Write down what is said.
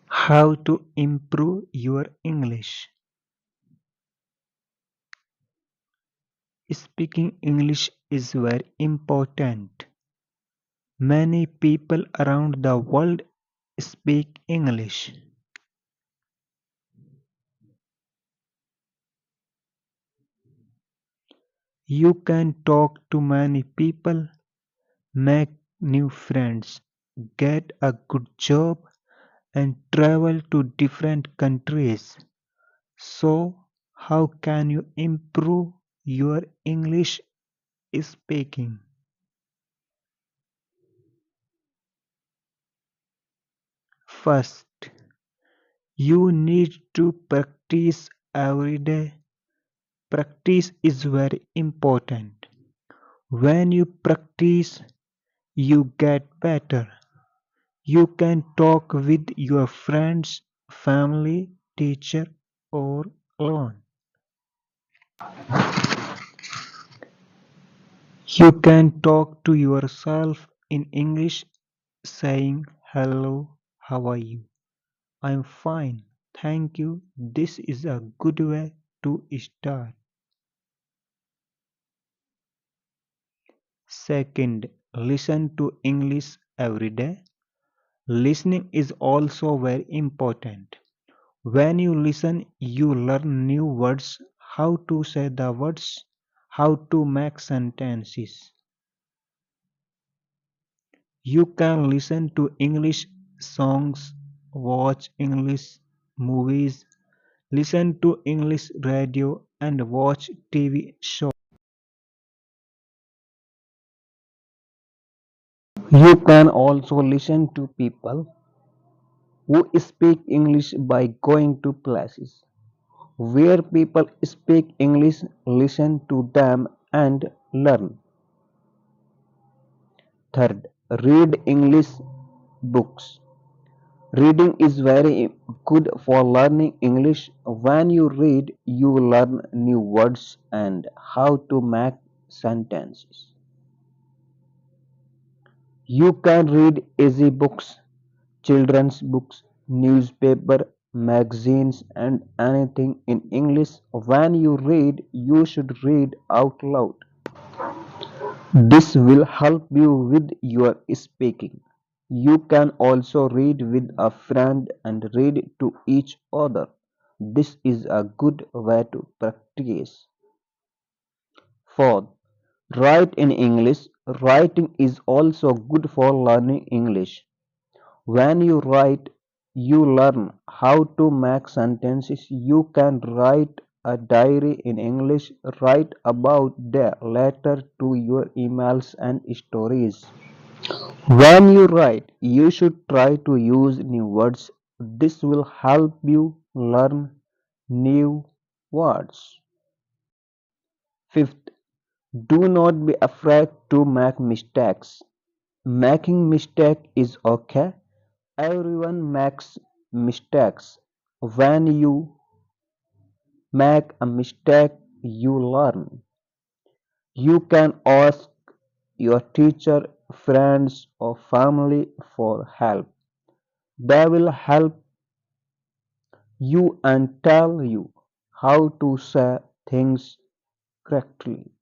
How to improve your English? Speaking English is very important. Many people around the world speak English. You can talk to many people, make new friends, get a good job, and travel to different countries. So, how can you improve your English speaking? First, you need to practice every day. Practice is very important. When you practice, you get better. You can talk with your friends, family, teacher, or alone. You can talk to yourself in English saying, "Hello, how are you? I'm fine. Thank you." This is a good way to start. Second, listen to English every day. Listening is also very important. When you listen, you learn new words, how to say the words, how to make sentences. You can listen to English songs, watch English movies, listen to English radio, and watch TV shows. You can also listen to people who speak English by going to places where people speak English, listen to them and learn. Third, read English books. Reading is very good for learning English. When you read, you learn new words and how to make sentences. You can read easy books, children's books, newspaper, magazines, and anything in English. When you read, you should read out loud. This will help you with your speaking. You can also read with a friend and read to each other. This is a good way to practice. Fourth, write in English. Writing is also good for learning English. When you write, you learn how to make sentences. You can write a diary in English, write about the letter to your emails and stories. When you write, you should try to use new words. This will help you learn new words. Fifth, do not be afraid to make mistakes. Making mistake is okay. Everyone makes mistakes. When you make a mistake, you learn. You can ask your teacher, friends, or family for help. They will help you and tell you how to say things correctly.